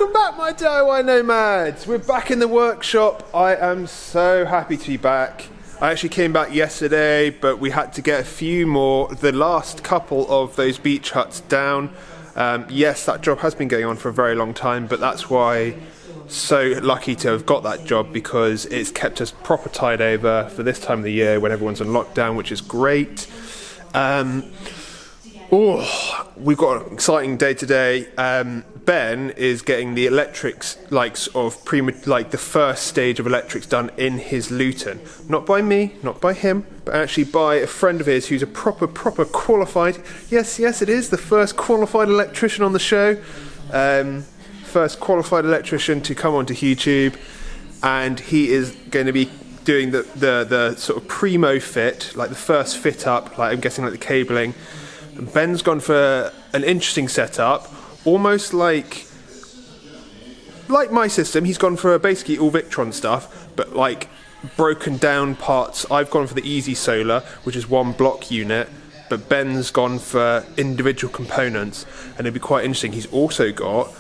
Welcome back, my DIY nomads. We're back in the workshop. I am so happy to be back. I actually came back yesterday, but we had to get a few more, the last couple of those beach huts down. Yes, that job has been going on for a very long time, but that's why so lucky to have got that job, because it's kept us proper tied over for this time of the year when everyone's on lockdown, which is great. We've got an exciting day today. Ben is getting the electrics, the first stage of electrics done in his Luton. Not by me, not by him, but actually by a friend of his who's a proper qualified, yes it is, the first qualified electrician on the show. First qualified electrician to come onto HughTube, and he is going to be doing the sort of primo fit, like the first fit up, like I'm guessing like the cabling. And Ben's gone for an interesting setup, almost like my system. He's gone for basically all Victron stuff, but like broken down parts. I've gone for the easy solar, which is one block unit, but Ben's gone for individual components, and it'd be quite interesting. He's also got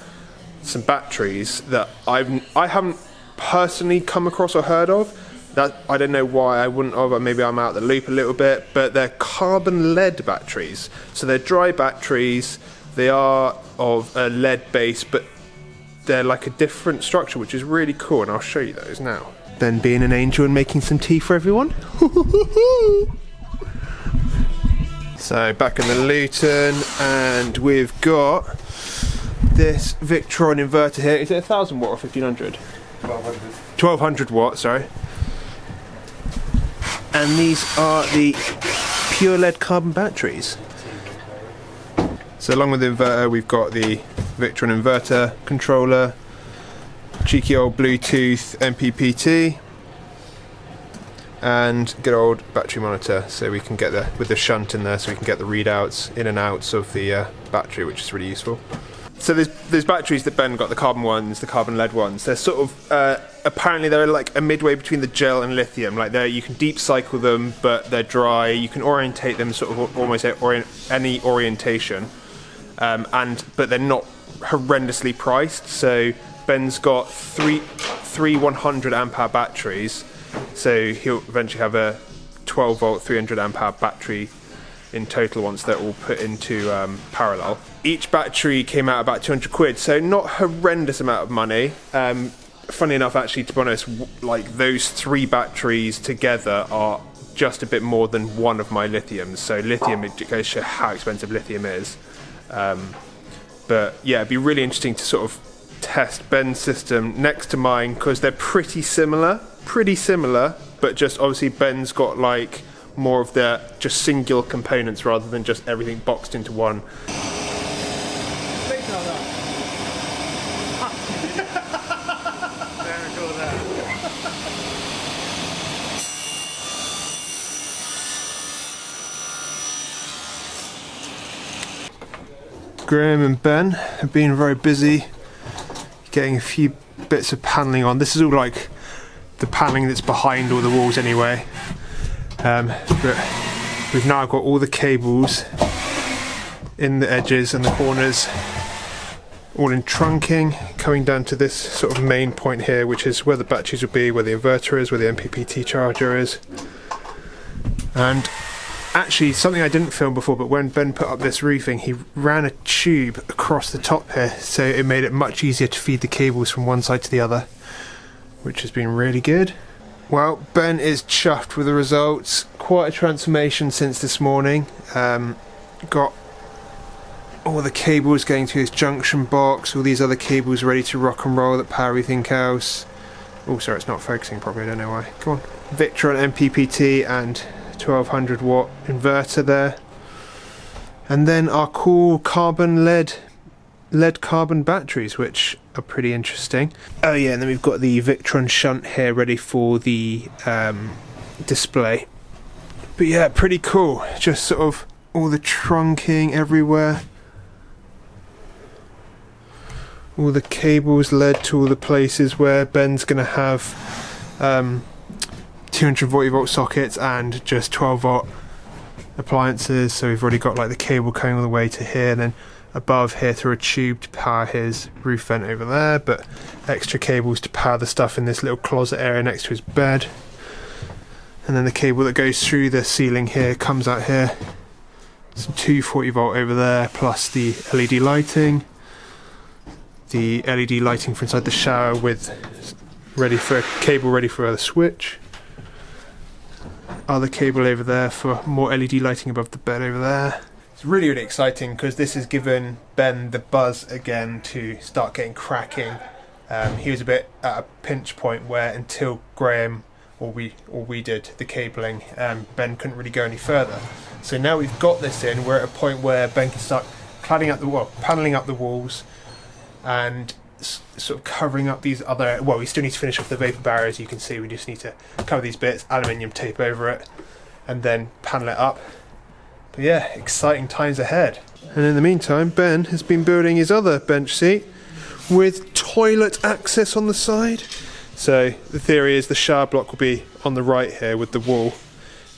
some batteries that I haven't personally come across or heard of. That I don't know why I wouldn't have, or maybe I'm out of the loop a little bit, but they're carbon lead batteries. So they're dry batteries, they are of a lead base, but they're like a different structure, which is really cool, and I'll show you those now. Ben being an angel and making some tea for everyone. So back in the Luton, and we've got this Victron inverter here. Is it 1000 watt or 1500? 1200. 1200 watt, sorry. And these are the pure lead carbon batteries. So along with the inverter, we've got the Victron inverter controller, cheeky old Bluetooth MPPT, and good old battery monitor, so we can get with the shunt in there, so we can get the readouts in and outs of the battery, which is really useful. So there's batteries that Ben got, the carbon ones, the carbon lead ones. They're sort of apparently they're like a midway between the gel and lithium. Like you can deep cycle them, but they're dry. You can orientate them sort of almost any orientation, but they're not horrendously priced. So Ben's got three 100 amp hour batteries. So he'll eventually have a 12 volt 300 amp hour battery in total once they're all put into parallel. Each battery came out about 200 quid, so not a horrendous amount of money. Funny enough, actually, to be honest, like those three batteries together are just a bit more than one of my lithiums. So lithium, it goes to show how expensive lithium is. But yeah, it'd be really interesting to sort of test Ben's system next to mine, because they're pretty similar, but just obviously Ben's got like more of the just singular components rather than just everything boxed into one. Graham and Ben have been very busy getting a few bits of panelling on. This is all like the panelling that's behind all the walls anyway. But we've now got all the cables in the edges and the corners, all in trunking, coming down to this sort of main point here, which is where the batteries will be, where the inverter is, where the MPPT charger is. And actually, something I didn't film before, but when Ben put up this roofing, he ran a tube across the top here, so it made it much easier to feed the cables from one side to the other, which has been really good. Well, Ben is chuffed with the results. Quite a transformation since this morning. Got all the cables going to his junction box, all these other cables ready to rock and roll that power everything else. Oh, sorry, it's not focusing properly, I don't know why. Come on. Victron MPPT and 1200 watt inverter there. And then our cool carbon lead carbon batteries, which are pretty interesting. Oh yeah, and then we've got the Victron shunt here ready for the display. But yeah, pretty cool. Just sort of all the trunking everywhere. All the cables led to all the places where Ben's going to have 240 volt sockets and just 12 volt appliances. So we've already got like the cable going all the way to here, and then above here through a tube to power his roof vent over there, but extra cables to power the stuff in this little closet area next to his bed. And then the cable that goes through the ceiling here comes out here. Some 240 volt over there, plus the LED lighting. The LED lighting for inside the shower with cable ready for the switch. Other cable over there for more LED lighting above the bed over there. It's really, really exciting because this has given Ben the buzz again to start getting cracking. He was a bit at a pinch point where until Graham or we did the cabling, Ben couldn't really go any further. So now we've got this in, we're at a point where Ben can start paneling up the walls and sort of covering up these other, well, we still need to finish off the vapor barriers. You can see we just need to cover these bits, aluminium tape over it, and then panel it up. But yeah, exciting times ahead. And in the meantime, Ben has been building his other bench seat with toilet access on the side. So the theory is the shower block will be on the right here with the wall,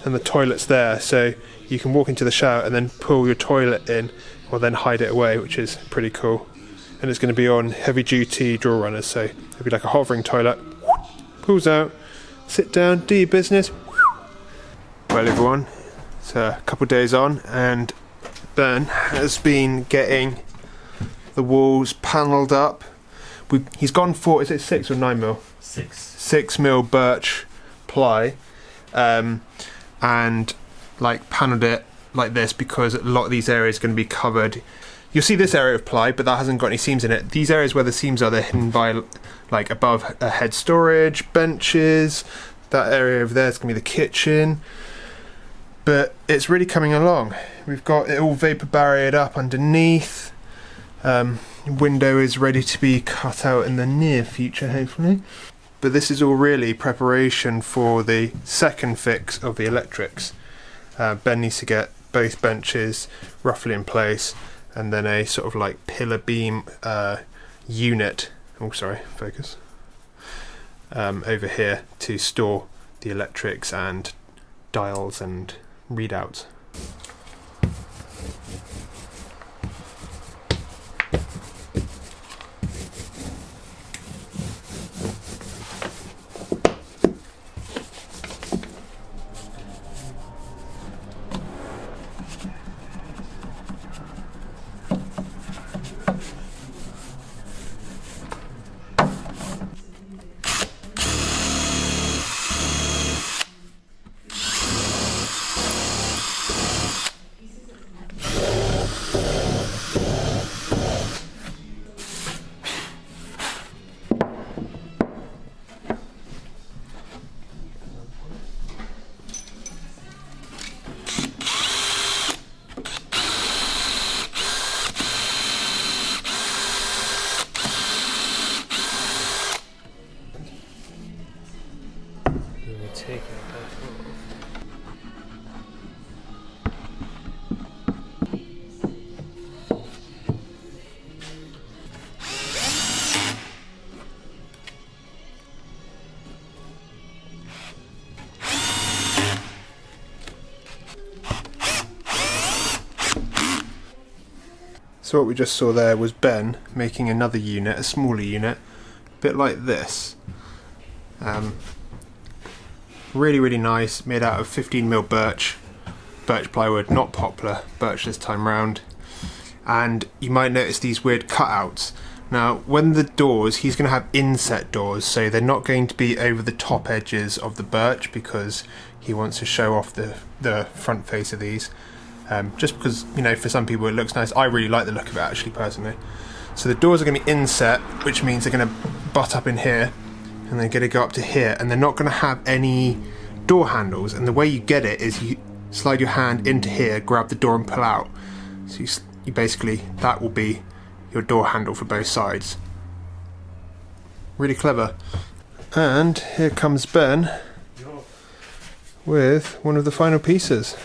and the toilet's there, so you can walk into the shower and then pull your toilet in or then hide it away, which is pretty cool. And it's going to be on heavy duty draw runners, so it'll be like a hovering toilet. Pulls out, sit down, do your business. Well everyone, it's a couple of days on and Ben has been getting the walls panelled up. He's gone for, is it 6 or 9 mil? 6 mil birch ply, and like panelled it like this because a lot of these areas are going to be covered. You'll see this area of ply, but that hasn't got any seams in it. These areas where the seams are, they're hidden by like above a head storage, benches. That area over there is going to be the kitchen. But it's really coming along. We've got it all vapor barriered up underneath. Window is ready to be cut out in the near future, hopefully. But this is all really preparation for the second fix of the electrics. Ben needs to get both benches roughly in place, and then a sort of like pillar beam unit, oh sorry, focus, over here to store the electrics and dials and readouts. So what we just saw there was Ben making another unit, a smaller unit, a bit like this. Really, really nice, made out of 15mm birch plywood, not poplar, birch this time round. And you might notice these weird cutouts. Now, when the doors, he's going to have inset doors, so they're not going to be over the top edges of the birch because he wants to show off the front face of these. Just because, you know, for some people it looks nice. I really like the look of it actually, personally. So the doors are going to be inset, which means they're going to butt up in here and they're going to go up to here, and they're not going to have any door handles. And the way you get it is you slide your hand into here, grab the door and pull out. So you basically, that will be your door handle for both sides. Really clever. And here comes Ben with one of the final pieces.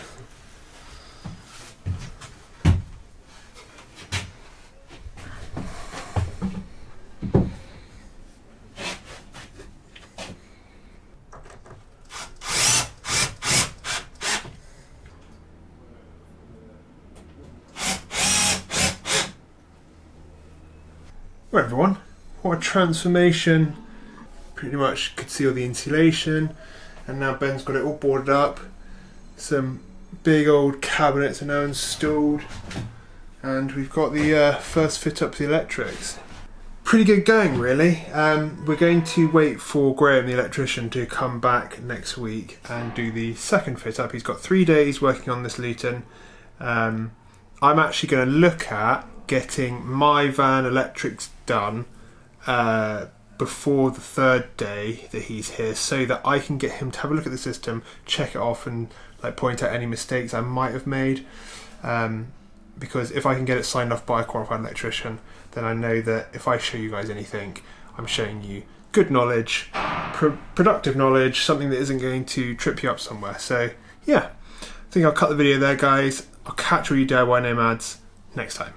Well everyone, what a transformation. Pretty much could see all the insulation, and now Ben's got it all boarded up. Some big old cabinets are now installed, and we've got the first fit up to the electrics. Pretty good going really. We're going to wait for Graham the electrician to come back next week and do the second fit up. He's got 3 days working on this Luton. I'm actually going to look at getting my van electrics done before the third day that he's here, so that I can get him to have a look at the system, check it off, and like point out any mistakes I might have made. Because if I can get it signed off by a qualified electrician, then I know that if I show you guys anything, I'm showing you good knowledge, productive knowledge, something that isn't going to trip you up somewhere. So yeah, I think I'll cut the video there, guys. I'll catch all you DIY nomads next time.